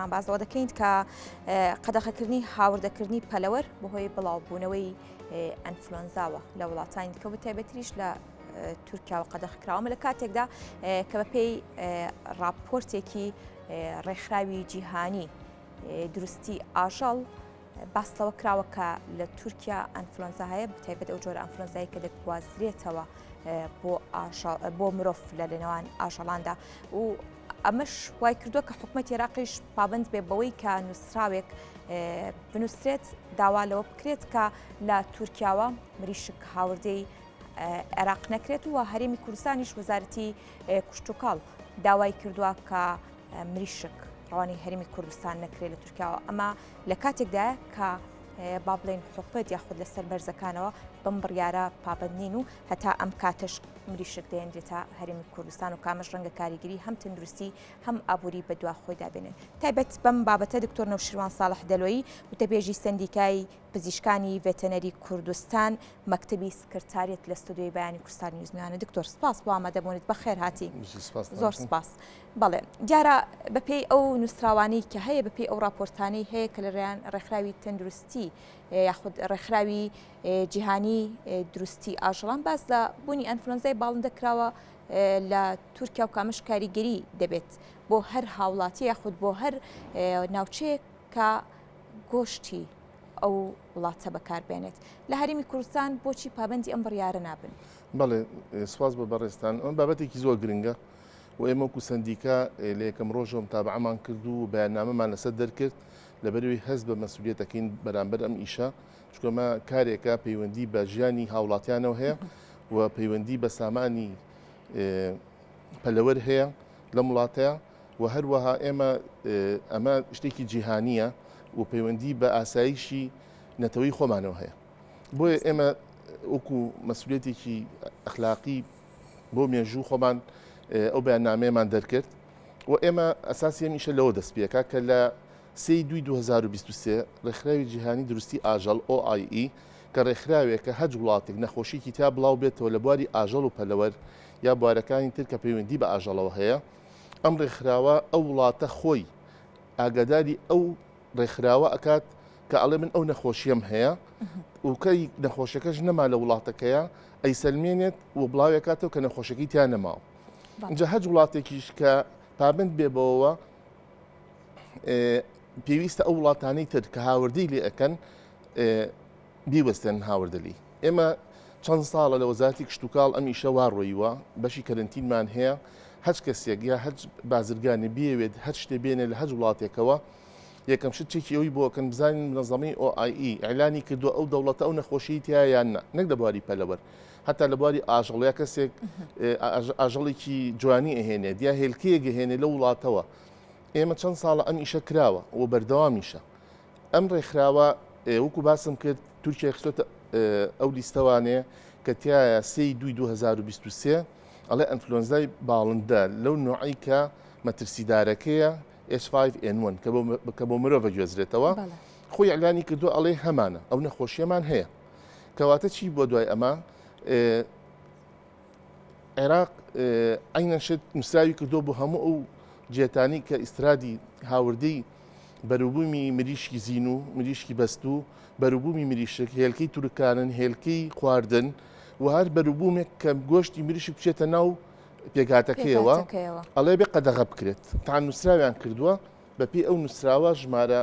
بەڵام بازەوە دەکەین کە قەدەغەکردنی هاوردەکردنی پەلەوەر بەهۆی بڵاوبوونەوەی ئەنفلۆنزاوە لە وڵاتانی دیکە بە تایبەتریش لە تورکیا و قەدەغکراوە لە کاتێکدا کە بەپێی راپۆرتێکی ڕێکخراوی جیهانی دروستی ئاژەڵ باستەوە کراوە کە لە تورکیا ئەنفلۆنزا هەیە بتایبەت ئەو جۆرە ئەنفلۆنزایی کە دەگوازرێتەوە بۆ مرۆڤ لە لەنێوان ئاژەڵاندا و ئەمەش وای کردووە کە حکوومەتی عێراقیش پابند بێ بەوەی کە نووسراوێک بنووسرێت داوا لەوە بکرێت کە لە تورکیاوە مریشک هاوردەی عێراق نەکرێت و هەرێمی کوردستانیش وەزارەتی کوشتوکاڵ داوای کردووە کە مریشک ڕوانی هەرێمی کوردستان نەکرێت لە تورکیاوە ئەمە لە کاتێکدایە کە با بڵێن حکومەت یاخود لەسەر بەرزەکانەوە بەم بڕیارە پابندنین و هەتا ئەم کاتەش مریشک دەێنرێتە هەرێمی کوردستان و کامەش ڕەنگە کاریگەری هەم تەندروستی هەم ئابووری بەدوا خۆی دابێنێت تایبەت بەم بابەتە دکتۆر نەوشیروان ساڵح دەلۆیی وتەبێژی سندیکای پزیشکانی ڤێتەنەری کوردستان مەکتەبی سکرتاریەت لە ستودیۆی بەیانی کوردستانی نوێزمیانە دکتۆر سپاس بۆ ئامادەبوونیت بەخێر هاتی زۆر سپاس بەڵێ دیارە بەپێی ئەو نووسراوانەی کە هەیە بەپێی ئەو راپۆرتانەی هەیە کە لەلایەن ڕێکخراوی تەندروستی یاخود ڕێکخراوی جیهانی دروستی ئاژەڵان باس لە بوونی ئەنفلۆنزای باڵندە کراوە لە تورکیا و کامەش کاریگەری دەبێت بۆ هەر هاوڵاتی یاخود بۆ هەر ناوچەیەک کە گۆشتی ئەو وڵاتە بەکاربێنێت لە هەرێمی کوردستان بۆچی پابندی ئەم بڕیارە نابن؟ بەڵێ سواز بە بەڕێستان ئەم بابەتێکی زۆر گرنگە و ئێمە وەکو سەندیکا لە یەکەم ڕۆژەوە متابعەمان کرد و بەیاننامەمان لەسەر دەرکرد لەبەرەوەی هەست بە مەسئولیەتەکەین بەرامبەر ئەم ئیشە چکۆمە کارێکە پەیوەندی بە ژیانی هاوڵاتیانەوە هەیە و پەیوەندی بە سامانی پەلەوەر هەیە لە وڵاتەیە و هەروەها ئێمە ئەمە شتێکی جیهانیە و پەیوەندی بە ئاسایشی نەتەوەی خۆمانەوە هەیە بۆیە ئێمە وەکو مەسئولیەتێکی ئەخلاقی بۆ مێژوو خۆمان ئەو بەیاننامەیەمان دەرکرد و ئێمە ئەساسی ئەم ئیشە لەوە دەست پێکا کە لە 2023 ڕێکخراوی جیهانی دروستی ئاژەڵ OIE کە ڕێکخراوێکە هەج وڵاتێک نەخۆشیکی تا بڵاو بێتەوە لە بواری ئاژەڵ و پەلەوەر یا بوارەکانی تر کە پەیوەندی بە ئاژەڵەوە هەیە ئەم ڕێکخراوە ئەو وڵاتە خۆی ئاگاداری ئەو ڕێکخراوە ئەکات کە ئەڵێ من ئەو نەخۆشیەم هەیە و کەی نەخۆشیەکەش نەما لە وڵاتەکەیە ئەیسەلمێنێت و بڵاوێکاتەوە کە نەخۆشەکەی تیان نەماوە اینجا هەج وڵاتێکیش کە پابند بێ بەوەوە پێویستە ئەو وڵاتانەی تر کە هاوردەی لێ ئەەکەن بیوەستێن هاوردەلی ئێمە چەند ساڵە لە وەزارەتی کشتتوکاڵ ئەم ئیشە وا ڕۆیوە بەشی کەرنتینمان هەیە هەچ کەسێک یا هەج بازرگانی بێوێت هەر شتێ بێنێ لە هەج وڵاتێکەوە یەکەم شتێکی ئەوی بۆکەن بزانین منەظەمەی OIE ئەعلانی کردووە ئەو دەوڵەتە ئەو نەخۆشی تایان نەک لە بواری پەلەوەر هەتا لە بواری ئاژەڵەیە کەسێک ئاژەڵێکی جوانی ئەهێنێ یا هێلکەیەک هێنێ لە وڵاتەوە ئێمە چەند ساڵە ئەم ئیشە کراوە و بەردەوامیشە ئەم ڕێکخراوە وەکو باسم کرد تورکیا خستۆتە ئەو لیستەوانەیە کە تایە 2023 ئەڵێ ئەنفلۆنزای باڵندە لەو نوعی کە مەترسیدارەکەیە H5N1 کە بۆ مرۆڤ گوێزرێتەوە خۆی ئەعلانی کردو ئەڵێ هەمانە ئەو نەخۆشیەمان هەیە کەواتە چی بۆ دوای ئەمە عێراق عینەن شت نووسراوی کردو بۆ هەموو ئەو جێتانی کە ئیسرادی هاوردەی بەروبوومی مریشکی زین و مریشکی بەست و بەروبوومی مریشک هێلکەی تورکانن هێلکەی خواردن و هەر بەروبوومێک کە گۆشتی مریشک بچێتە ناو پێگاتەکەیەوە ئەڵێ بێ قەدەغە بکرێت تا نووسراویان کردووە بەپێی ئەو نووسراوە ژمارە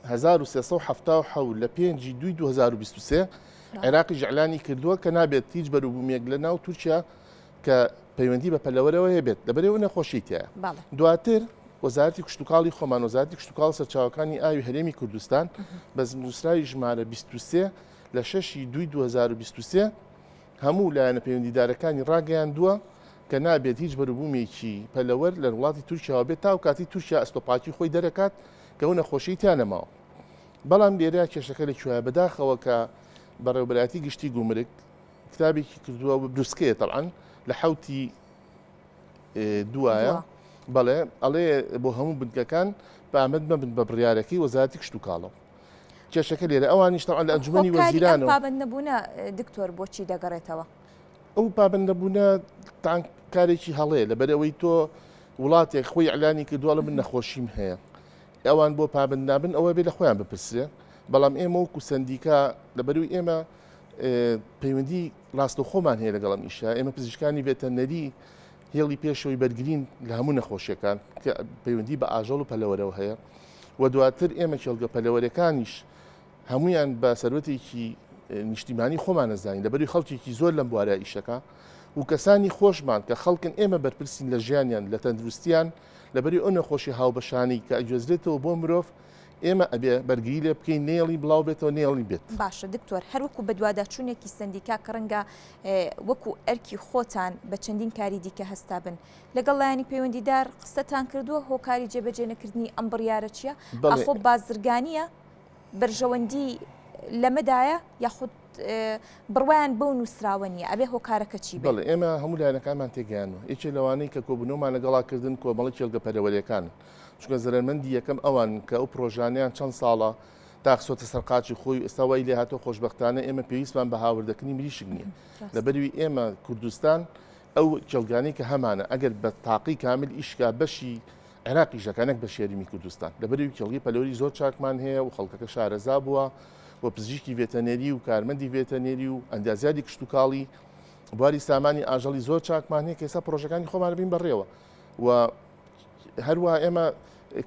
1370 لە 5/2/2023 عێراقی ژعلانی کردووە کە نابێت هیچ بەروبوومێک لە ناو تورکیا کە پەیوەندی بە پەلەوەرەوە هەبێت لەبەرەوە نەخۆشی تایە دواتر وەزارەتی کشتتوکاڵی خۆمان وەزارەتی کشتتوکاڵ سەرچاوەکانی ئاوی هەرێمی کوردستان بە نووسراوی ژمارە 23 لە 6/2/2023 هەموو لایەنە پەیوەندیدارەکانی ڕاگەیاندووە کە نابێت هیچ بەروبوومێکی پەلەوەر لە وڵاتی تورکیاوە بێت تا و کاتی تورکیا ئەستۆپاکی خۆی دەرەکات کە ئەو نەخۆشی تیان نەماوە بەڵام لێرە کێشەکە لەکوێیە بەداخەوە کە بەڕێوەبەرایەتی گشتی گومرگ کتابێکی کردووە بروسکەیە تەڵعەن لە حوتی دوایە بەڵێ ئەڵێ بۆ هەموو بنکەکان بەئامەد مەبن بە بڕیارەکەی وەزارەتی کشتتوکاڵەوە کێشەکە لێرە ئەوانیش تەڵعەن لە ئەنجومەنی وەزیرانەوە پابند نەبوونە دکتۆر بۆچی دەگەڕێتەوە ئەو پابند نەبوونە کارێکی هەڵەیە لەبەرەوەی تۆ وڵاتێک خۆی ئەعلانی کردووە لە من نەخۆشیم هەیە ئەوان بۆ پابند نابن ئەوە بێ لە خۆیان بپرسێ بەڵام ئێمە وەکو سندیکا لەبەروی ئێمە پەیوەندی ڕاستە خۆمان هەیە لەگەڵم ئیشە ئێمە پزیشکانی ڤێتەرنەری هێڵی پێشەوەی بەرگرین لە هەموو نەخۆشیەکان کە پەیوەندی بە ئاژەڵ و پەلەوەرەوە هەیە و دواتر ئێمە کێڵگە پەلەوەرەکانیش هەمویان بە سەرەتێکی نیشتیمانی خۆمان نەزانین لەبەروی خەڵکێکی زۆر لەم بوارە ئیشەکە و کەسانی خۆشمان کە خەڵکن ئێمە بەرپرسین لە ژیانیان لە تەندروستیان لەبەری ئەو نەخۆشی هاوبەشانی کە ئەگوێزرێتەوە بۆ مرۆڤ ئێمە ئەبێ بەرگری لێ بکەین نێڵی بڵاو بێتەوە نێڵی بێت. باشە دکتۆر هەروەکو بە دوواداچوونێکی سندیکا کە ڕەنگە وەکو ئەرکی خۆتان بە چەندین کاری دیکە هەستا بن لەگەڵ لایەنی پەیوەندیدار قسەتان کردووە هۆکاری جێبەجێ نەکردنی ئەم بڕیارە چییە؟ ئەخۆ بازرگانیە بەرژەوەندی لەمەدایە یاخود بڕوایان بەو نووسراوە نیە ئەبێ هۆکارەکە چی بێت؟ بەڵێ ئێمە هەموو لایەنەکانمان تێگەیانەوە یەکێ لەوانەی کە کۆبوونەوەمان لەگەڵاکردن کۆمەڵی کێڵگە پەلەوەریەکان چونکە زەرمەندی یەکەم ئەوان کە ئەو پرۆژانیان چەند ساڵە تاخسۆتە سەرقاچی خۆی ئێستا وای لێ هاتۆ خۆشبەختانە ئێمە پێویستمان بە هاوردەکردنی مریشک نییە لەبەروی ئێمە کوردستان ئەو کێڵگانەی کە هەمانە ئەگەر بە تاقی کامل ئیشکا بەشی عێراقی ژەکانێک بە شێریمی کوردستان لەبەروی کێڵگی پەلەوەری زۆر چاکمان هەیە و خەڵکەکە شارەزا بووە و پزیشکی ڤێتەرنەری و کارمەندی ڤێتەرنەری و ئەندازیاری کشت و کاڵی بواری سامانی ئاژەڵی زۆر چاکمان هەیە کە ئێستا پرۆژەکانی خۆمان بین بەڕێوە و هەروە ئێمە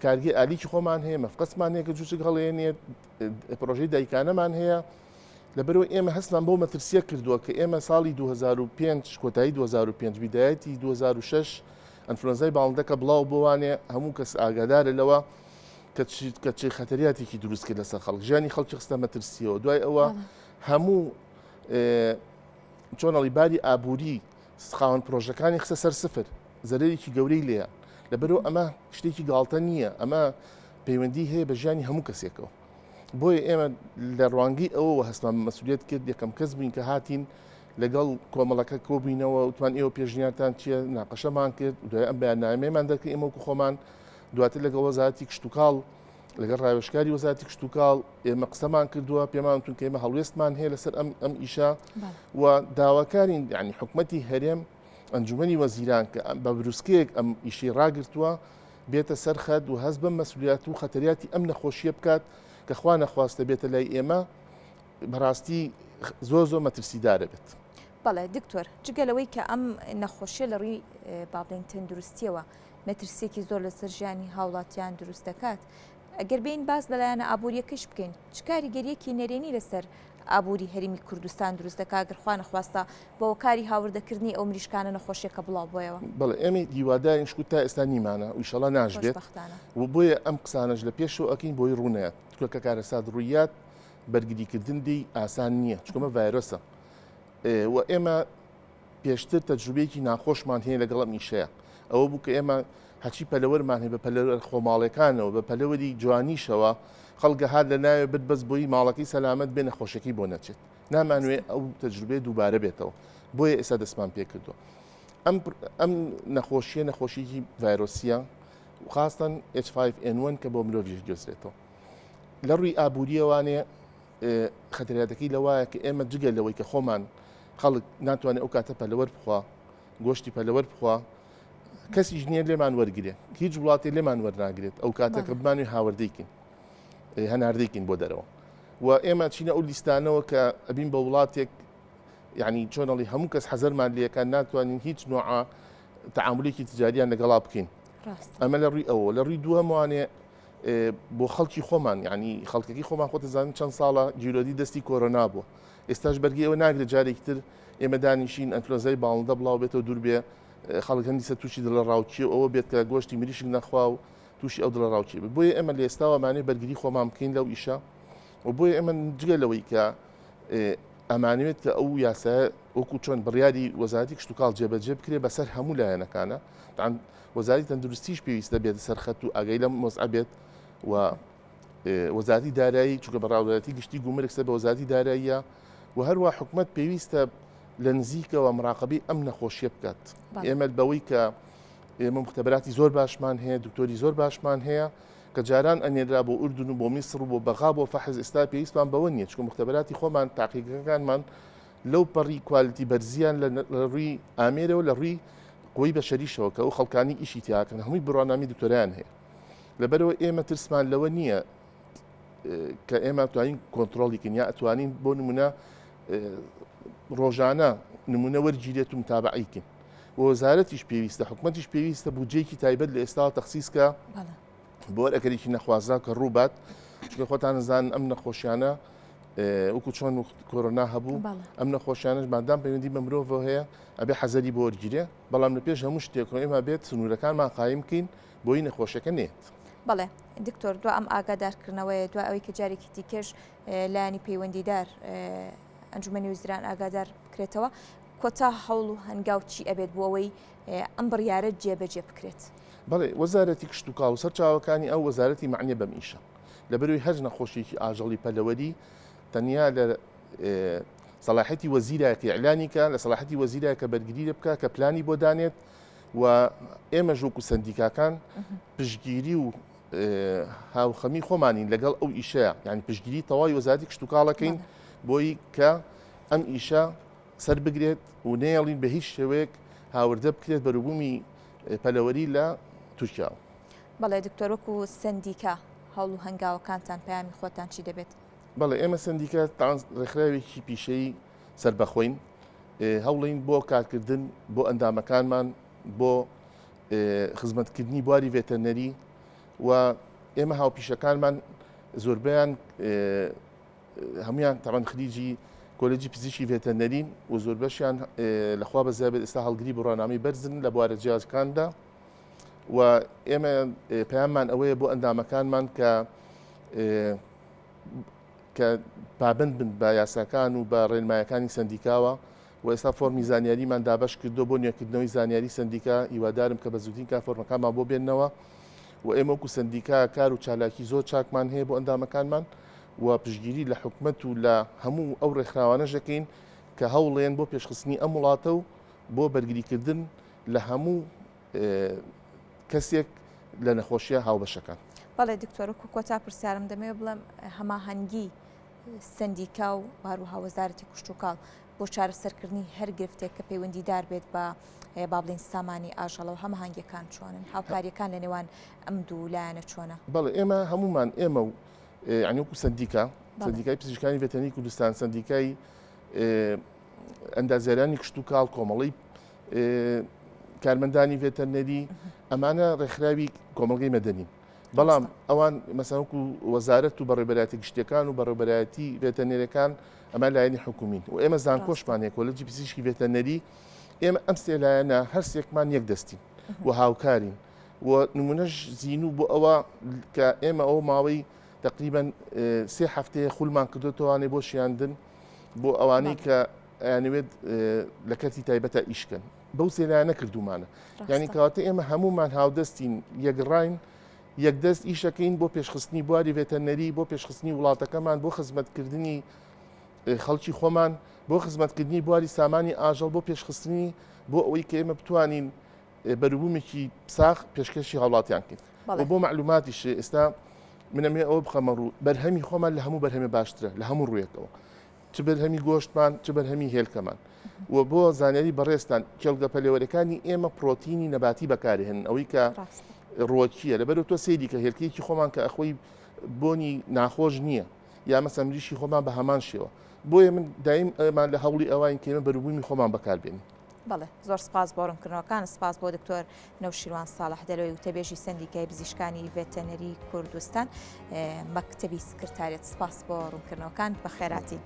کارگی ئالیکی خۆمان هەیە مەفقەسمان هەیە کە جوچک هەڵێنێت پرۆژەی دایکانەمان هەیە لەبەرەوە ئێمە هەستمان بۆ مەترسیە کردووە کە ئێمە ساڵی 2005 کۆتایی 2005 بیدایەتی 2006 ئەنفلۆنزای باڵندەکە بڵاو بۆوانێ هەموو کەس ئاگادارە لەوە کە چی خەتەریاتێکی دروست کرد لەسەر خەڵک ژیانی خەڵکی خستە مەترسیەوە دوای ئەوە هەموو چۆنەڵی باری ئابووری خاوەن پرۆژەکانی خستە سەر سفر زەرێکی گەورەی لێیە لەبەرەوە ئەمە شتێکی گاڵتە نییە ئەمە پەیوەندی هەیە بە ژیانی هەموو کەسێکەوە بۆیە ئێمە لە ڕوانگی ئەوە هەستمان مەسئولیت کرد یەکەم کەس بووین کە هاتین لەگەڵ کۆمەڵەکە کۆبووینەوە وتوان ئێوە پێشنیارتان چییە ناقەشەمان کرد دوای ئەم بەیاننامەیەمان دەکرد ئێمە وەکو خۆمان دواتر لەگەڵ وەزارەتی کشت و کاڵ لەگەڵ ڕاوێژکاری وەزارەتی کشت و کاڵ ئێمە قسەمان کردووە پێمان وتون کە ئێمە هەڵوێستمان هەیە لەسەر ئەم ئیشە و داواکارین یعنی حکومەتی هەرێم ئەنجومەنی وەزیران کە بە بروسکەیەک ئەم ئیشی ڕاگرتووە بێتە سەرخەد و هەست بەم مەسئولیت و خەتەریاتی ئەم نەخۆشیە بکات کە خوا نەخواستە بێتە لای ئێمە بەڕاستی زۆر مەترسیدارە بێت. بەڵێ دکتۆر جگەلەوەی کە ئەم نەخۆشیە لە ڕووی بابلین تەندروستیەوە مەترسێکی زۆر لەسەر ژیانی هاوڵاتیان دروست دەکات ئەگەر بین باز لەلایەنە ئابوووریەکەش بکەین چ کاریگەریەکی نەرێنی لەسەر ئابووری هەرمی کوردستان دروست دەکات گەر خوا نەخواستە بۆ کاری هاوردەکردنی ئەو مریشکانە نەخۆشیەکە بڵاو بۆیەوە. بەڵێ ئێمە هیوادارین شکوت تا ئێستا نیمانە و ئیشەڵا ناژبێت و بۆیە ئەم قسانەش لە پێشەوە ئەکەین بۆی ڕوونەیە کە کارەسات ڕوویات بەرگریکردن دی ئاسان نییە چکۆمە ڤایرۆسە و ئێمە پێشتر تەجروبەیەکی ناخۆشمان هەیە لەگەڵ ئەم ئیشەیە ئەوە بوو کە ئێمە هەچی پەلەوەرمان هەیە بە پەلەوەر خۆماڵەکانەوە بە پەلەوەری جوانیشەوە خەڵکە هات لە ناوێ بەس بۆی ماڵەکەی سەلامەت بێ نەخۆشیەکەی بۆ نەچێت نامانوێ ئەو تەجروبێ دووبارە بێتەوە بۆیە ئێستا دەستمان پێ کردووە ئەم نەخۆشیە نەخۆشیی ڤایرۆسیە خاستن H5N1 کە بۆ مرۆڤیش گوێزرێتەوە لە ڕووی ئابووریەوانێ خەتەریاتەکەی لەوایە کە ئێمە جگە لەوەی کە خۆمان خەڵک ناتوانێت ئەو کاتە پەلەوەر بخوا گۆشتی پەلەوەر بخوا کەسیش نییە لێمان وەرگێ هیچ وڵاتی لێمان وەرناگرێت ئەو کاتەکە بمانوی هاوردەیکن هەناردەیکن بۆ دەرەوە و ئێمە چینە ئەو لیستانەوە کە ئەبین بە وڵاتێک یعنی چۆنەڵی هەموو کەس حەزەرمان لێەکان ناتوانین هیچ نوعا تەعاملێکی تجاریان لەگەڵا بکەین ئەمە لە ڕووی ئەوە لە ڕووی دووەموانێ بۆ خەڵکی خۆمان یعنی خەڵکەکەی خۆمان خۆ دەزانین چەند ساڵە جیرۆدی دەستی کۆرۆنا بووە ئێستاش بەرگی ئەوە ناگرێت جارێکی تر ئێمە دانیشین ئەنفلۆنزای باڵندە بڵاو بێتەوە دوور بێ خەڵک هەندی سە تووشی دڵە ڕاوچی ئەوە بێت کە گۆشتی مریشک نەخوا و تووشی ئەو دڵە ڕاوچی بێت بۆیە ئێمە لە ئێستاوەمانێ بەرگری خۆمان بکەین لەو ئیشە و بۆیە ئێمە جگە لەوەی کە ئەمانوێت کە ئەو یاسایە وەکو چۆن بڕیاری وەزارەتی کشت و کاڵ جێبەجێ بکرێ بەسەر هەموو لایەنەکانە وەزارەتی تەندروستیش پێویستە بێت سەرخەت و ئاگەی لەم مۆزعە بێت و وەزارەتی دارایی چونکە بەڕاوەتی گشتی گومرگسە بە وەزارەتی داراییە و هەروە حکومەت پێویستە لە نزیکەوە مراقبی ئەم نەخۆشیە بکات ئێمە بەوەی کە ئێمە مختبراتی زۆر باشمان هەیە دکتۆری زۆر باشمان هەیە کە جاران ئەنێرا بۆ ئوردون و بۆ میسر و بۆ بەغا بۆ فەحز ئێستا پێویستمان بەوە نییە چکە مختبراتی خۆمان تاقیەکانمان لەو پەڕی کوالیتی بەرزیان لە ڕووی ئامێرەوە لە ڕووی قوی بەشەریشەوە کە ئەو خەڵکانی ئیشی تیاکەن هەمووی بڕوانامی دکتۆریان هەیە لەبەرەوە ئێمە ترسمان لەوە نییە کە ئێمە توانین کۆنتترۆلیکن یا ئەتوانین بۆ نمونە ڕۆژانە نمونە وەرگیرێت و متابعیکن وەزارەتیش پێویستە حکومەتیش پێویستە بودجەیەکی تایبەت لە ئێستا تەخسیسکە بۆ ئەگەرێکی نەخوازرا کە ڕووبات چونکە خۆتان نزانن ئەم نەخۆشیانە وەکو چۆن کۆرۆنا هەبوو ئەم نەخۆشیانش مادام پەیوەندی بە مرۆڤ هەیە ئەبێ حەزەری بۆ وەرگیرێ بەڵام لە پێش هەموو شتێک ئێمە بێت سنوورەکانمان قایم بکەین بۆی نەخۆشەکە نێت. بەڵێ دکتۆر دو ئەم ئاگادارکردنەوەی دو ئەوەی کە جارێکی دیکەش لایانی پەیوەندیدار ئەنجومەنی وزیران ئاگادار بکرێتەوە کۆتا هەوڵ و هەنگاوچی ئەبێت بۆ ئەوەی ئەم بڕیارە جێبەجێ بکرێت. بەڵێ وەزارەتی کشت و کاڵ سەرچاوەکانی ئەو وەزارەتی معنیە بەم ئیشە لەبەروی هەر نەخۆشیێکی ئاژەڵی پەلەوەری تەنیا لە سەلاحەتی وەزیرایەتی ئیعلانیکە لە سەلاحەتی وەزیرایەکە بەرگری لێ بکە کە پلانی بۆ دانێت و ئێمە ژووک و سندیکاکان پشتگیری و هاوخەمی خۆمانین لەگەڵ ئەو ئیشەیە یعنی پشتگیری تەواوی وەزارەتی کشت و کاڵەکەین بۆی کە ئەم ئیشە سەر بگرێت و نێڵین بە هیچ شێوەیەک هاوردە بکرێت بەروبوومی پەلەوەری لە تورکیا. بەڵێ دکتۆر وەکو سندیکا هەوڵ و هەنگاوەکانتان پەیامی خۆتان چی دەبێت؟ بەڵێ ئێمە سندیکە ڕێکخراوێکی پیشەی سربەخۆین هەوڵین بۆ کارکردن بۆ ئەندامەکانمان بۆ خزمەتکردنی بواری ڤێتەرنەری و ئێمە هاوپیشەکانمان زۆربیان هەمویان تاوان خلیجی کۆلێجی پزیشکی ڤێتەرنەرین و زۆر بەشیان لەخوا بەزیابێت ئێستا هەڵگری بڕوانامی بەرزن لە بوارە جیاجەکاندا و ئێمە پەیاممان ئەوەیە بۆ ئەندامەکانمان کە پابند بن بە یاساکان و بە ڕێنمایەکانی سندیکاوە و ئێستا فۆرمی زانیاریمان دابش کردو بۆ نوێکردنەوەی زانیاری سندیکا هیوادارم کە بە زووترین کا فۆرمەکانمان بۆ بێننەوە و ئێمە وەکو سندیکا کار و چالاکی زۆر چاکمان هەیە بۆ ئەندامەکانمان و پشتگیری لە حکومەت و لە هەموو ئەو ڕێکخراوانە ژەکەین کە هەوڵێن بۆ پێشخستنی ئەم وڵاتە و بۆ بەرگریکردن لە هەموو کەسێک لە نەخۆشیە هاوبەشەکان. بەڵێ دکتۆرەکو کۆتا پرسیارم دەمەوێت بڵێم هەماهەنگی سندیکا و هەروەها وەزارەتی کشت و کاڵ بۆ چارەسەرکردنی هەر گرفتێک کە پەیوەندیدار بێت بە بابلین سامانی ئاژەڵە و هەماهەنگیەکان چۆنن هاوکاریەکان لە نێوان ئەم دوو لایەنە چۆنە؟ بەڵێ ئێمە هەمومان ئێمە و عنی وەکو سندیکا سندیکای پزیشکانی ڤێتەرنەری کوردستان سندیکای ئەندازیارانی کشت و کاڵ کۆمەڵی کارمەندانی ڤێتەرنەری ئەمانە ڕێکخراوی کۆمەڵگەی مەدەنین بەڵام ئەوان مەسەڵکو وەزارەت و بەڕێبەرایەتی گشتەکان و بەڕێبەرایەتی ڤێتەرنەریەکان ئەمە لایەنی حکومین و ئێمە زانکۆشمان کۆلێجی پزیشکی ڤێتەرنەری ئێمە ئەم سێ لایەنە هەر سێکمان یەک دەستین و هاوکارین و نمونەش زیینوو بۆ ئەوە کە ئێمە ئەو ماوەی تقریبا 3 هەفتەیە خولمان کردوتەوانێ بۆ شیاندن بۆ ئەوانەی کە ئەیانوێت لە کەتی تایبەتە ئیشکەن بەو سێ لایەنە کردومانە یعنی کەواتە ئێمە هەمومان هاودەستین یەکڕاین یەکدەست ئیشەکەین بۆ پێشخستنی بواری ڤێتەرنەری بۆ پێشخستنی وڵاتەکەمان بۆ خزمەتکردنی خەڵکی خۆمان بۆ خزمەتکردنی بواری سامانی ئاژەڵ بۆ پێشخستنی بۆ ئەوەی کە ئێمە بتوانین بەروبوومێکی ساخ پێشکەشی هاوڵاتیان کرد و بۆ معلوماتیش ئێستا منەمێ ئەوە بخەمە ڕوو بەرهەمی خۆمان لە هەموو بەرهەمە باشترە لە هەموو ڕوویەکەوە چ بەرهەمی گۆشتمان چ بەرهەمی هێلکەمان و بۆ زانیاری بەڕێستان کێڵگە پەلێوەرەکانی ئێمە پرۆتینی نەباتی بەکارهێن ئەوەی کە ڕۆکیە لەبەرەوە تۆ سێری کە هێلکەیەکی خۆمان کە ئەخۆی بۆنی ناخۆش نییە یا مەسەڵەن مریشی خۆمان بە هەمان شێوە بۆیە من دایم ئەمان لە هەوڵی ئەوان کە ئێمە بەروبوومی خۆمان بەکاربێنین. بەڵێ زۆر سپاس بۆ ڕوونکردنەوەکان سپاس بۆ دکتۆر نەوشیروان ساڵح دەلۆی وتەبێژی سندیکای پزیشکانی ڤێتەرنەری کوردستان مەکتەبی سکرتاریەت سپاس بۆ ڕوونکردنەوەکان بە خێراتی.